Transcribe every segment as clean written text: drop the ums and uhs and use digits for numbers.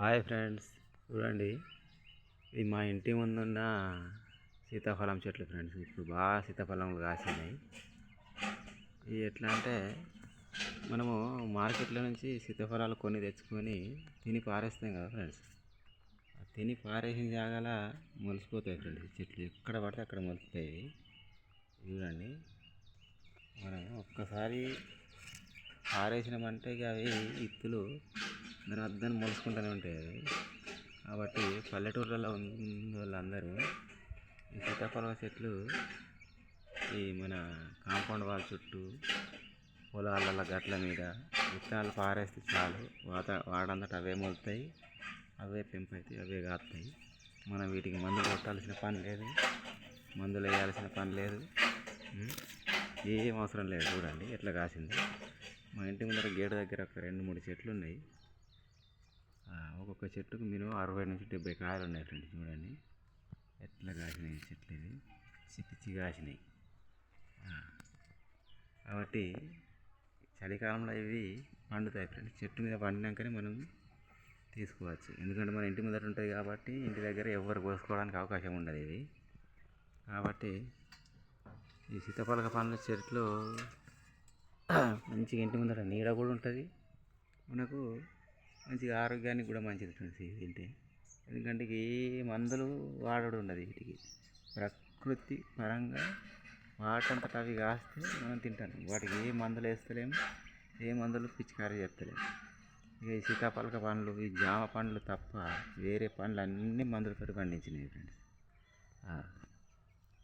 Hi friends, చూడండి. ఇది మా ఇంటి ముందున్న సీతాఫలం చెట్లు ఫ్రెండ్స్. ఇప్పుడు బాగా సీతాఫలంలు కాసినాయి. ఇది ఎట్లా అంటే మనము మార్కెట్లో నుంచి సీతాఫలాలు కొన్ని తెచ్చుకొని తిని పారేస్తాం కదా ఫ్రెండ్స్. తిని పారేసిన జాగాల మొలిసిపోతాయి ఫ్రెండ్స్. చెట్లు ఎక్కడ పడితే అక్కడ మొలుస్తాయి. చూడండి, మనం ఒక్కసారి పారేసినామంటే ఇక అవి ఇత్తులు దాని అద్దం మొలుసుకుంటూనే ఉంటాయి అవి. కాబట్టి పల్లెటూర్లలో ఉన్న వాళ్ళందరూ ఈ సీతాఫలం చెట్లు ఈ మన కాంపౌండ్ వాళ్ళ చుట్టూ, పొలాల గట్ల మీద విత్తనాలు పారేస్తే చాలు, వాడంతట అవే మొలుతాయి, అవే పెంపవుతాయి, అవే కాస్తాయి. మనం వీటికి మందులు కొట్టాల్సిన పని లేదు, మందులు వేయాల్సిన పని లేదు, ఏం అవసరం లేదు. చూడండి ఎట్లా కాసింది. మా ఇంటి ముందర గేటు దగ్గర ఒక 2-3 చెట్లు ఉన్నాయి. ఒక్కొక్క చెట్టుకు మినిమం 60 నుంచి 70 కాయలు ఉన్నాయి ఫ్రెండ్స్. చూడండి ఎట్లా కాసినాయి చెట్లు. ఇవి పిచ్చి కాసినాయి. కాబట్టి చలికాలంలో ఇవి పండుతాయి ఫ్రెండ్స్. చెట్టు మీద పండినాకనే మనం తీసుకోవచ్చు. ఎందుకంటే మన ఇంటి ముందర ఉంటుంది కాబట్టి ఇంటి దగ్గర ఎవరు కోసుకోవడానికి అవకాశం ఉండదు ఇది. కాబట్టి ఈ సీతాఫల పండ్ల చెట్లు మంచిగా ఇంటి ముందర నీడ కూడా ఉంటుంది, మనకు మంచిగా ఆరోగ్యానికి కూడా మంచిది ఫ్రెండ్స్ ఇది తింటే. ఎందుకంటే ఏ మందులు వాడడం ఉండదు వీటికి. ప్రకృతి పరంగా వాటంతట అవి కాస్తే మనం తింటాం. వాటికి ఏ మందులు వేస్తలేము, ఏ మందులు పిచికారీ చేస్తలేము. ఇక ఈ సీతాఫలక పండ్లు, ఈ జామ పండ్లు తప్ప వేరే పండ్లు అన్నీ మందులతో పండించినాయి ఫ్రెండ్స్.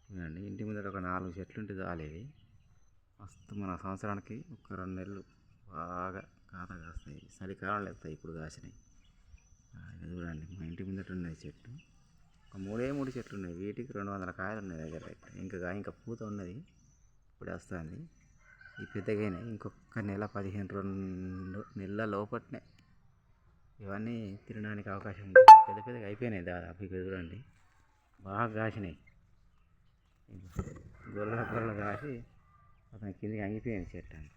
చూడండి, ఇంటి ముందర ఒక 4 చెట్లు ఉంటే చాలేవి. మస్తు మన సంవత్సరానికి ఒక 2 నెలలు బాగా కాత కాస్తాయి. చలికాలంలో వస్తాయి. ఇప్పుడు కాసినాయి. చూడండి, మా ఇంటి ముందట ఉన్నాయి చెట్టు. ఒక 3 చెట్లు ఉన్నాయి. వీటికి 200 కాయలు ఉన్నాయి దగ్గర. ఇంకా పూత ఉన్నది, ఇప్పుడు వస్తుంది. ఈ పెద్దగానే ఇంకొక నెల 15 నెలల లోపట్నే ఇవన్నీ తినడానికి అవకాశం ఉంది. పెద్దగా అయిపోయినాయి దాదాపు. ఇక చూడండి బాగా కాసినాయి. గొర్రెల కాసి అతని కిందికి అంగిపోయింది చెట్టు అని.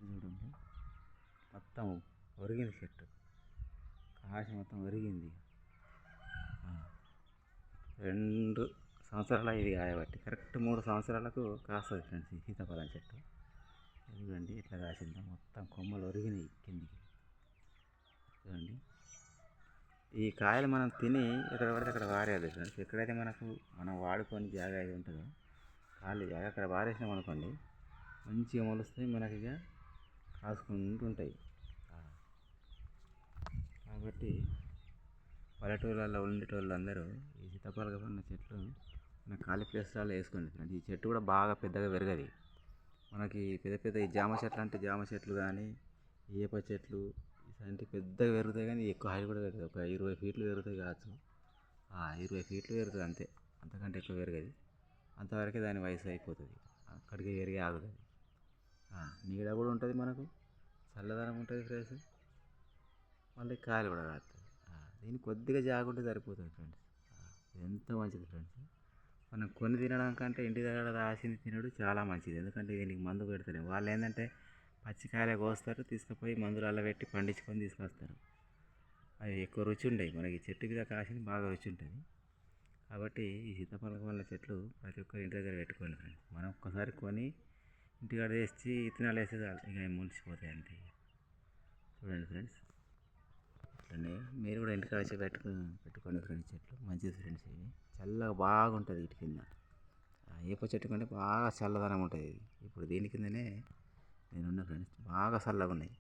చూడండి మొత్తం ఒరిగింది చెట్టు, కాసి మొత్తం ఒరిగింది. 2 సంవత్సరాలు ఇది కాయబట్టి కరెక్ట్ 3 సంవత్సరాలకు కాస్తుంది ఫ్రెండ్స్ ఈ సీతాఫలం చెట్టు. చూడండి ఎట్లా కాసిందో, మొత్తం కొమ్మలు ఒరిగినాయి కిందికి. చూడండి, ఈ కాయలు మనం తిని ఎక్కడ పడితే అక్కడ వారేయాలి ఫ్రెండ్స్. ఎక్కడైతే మనం వాడుకొని జాగా అయితే ఉంటుందో ఖాళీ జాగా అక్కడ వారేసినాం అనుకోండి, మంచిగా మొలుస్తాయి, మనకి ఇక కాసుకుంటూ ఉంటాయి. కాబట్టి పల్లెటూళ్ళల్లో ఉండేటోళ్ళు అందరూ ఈ సీతాఫల పండ్ల చెట్లు మన ఖాళీ ప్లేస్లలో వేసుకోండి ఫ్రెండ్స్. ఈ చెట్టు కూడా బాగా పెద్దగా పెరగదు. మనకి పెద్ద ఈ జామ చెట్లు అంటే జామ చెట్లు కానీ, ఈత చెట్లు ఇలాంటి పెద్దగా పెరుగుతాయి, కానీ ఎక్కువ హైట్ కూడా పెరుగుతుంది. ఒక 20 ఫీట్లు పెరుగుతాయి కావచ్చు. 20 ఫీట్లు పెరుగుతుంది అంతే, అంతకంటే ఎక్కువ పెరగదు. అంతవరకే దాని వయసు అయిపోతుంది, అక్కడికి పెరిగి ఆగుతుంది. నీడ కూడా ఉంటుంది, మనకు చల్లదనం ఉంటుంది ఫ్రెండ్స్. మళ్ళీ కాయలు కూడా కాస్తాయి. దీనికి కొద్దిగా జాగుంటే సరిపోతుంది ఫ్రెండ్స్. ఎంత మంచిది ఫ్రెండ్స్. మనం కొన్ని తినడం కంటే ఇంటి దగ్గర రాసింది తినడు చాలా మంచిది. ఎందుకంటే దీనికి మందు పెడతారు. వాళ్ళు ఏంటంటే పచ్చికాయలే కోస్తారు, తీసుకుపోయి మందులలో పెట్టి పండించుకొని తీసుకొస్తారు. అవి ఎక్కువ రుచి ఉండవు. మనకి చెట్టు మీద కాసింది బాగా రుచి ఉంటుంది. కాబట్టి ఈ సీతాఫల పండ్ల చెట్లు ప్రతి ఒక్కరి ఇంటి దగ్గర పెట్టుకోండి ఫ్రెండ్స్. మనం ఒక్కసారి కొని ఇంటికాడ వేసి విత్తనాలు వేస్తే చాలు, ఇక ములిసిపోతాయి అంతే. చూడండి ఫ్రెండ్స్, అట్లనే మీరు కూడా ఇంటికాడ వచ్చి పెట్టుకోండి ఫ్రెండ్స్. చెట్లు మంచిది ఫ్రెండ్స్. ఇవి చల్లగా బాగుంటుంది వీటి కింద. ఏప చెట్టు కంటే బాగా చల్లదనం ఉంటుంది. ఇప్పుడు దీని కిందనే నేనున్న ఫ్రెండ్స్, బాగా చల్లగా ఉన్నాయి.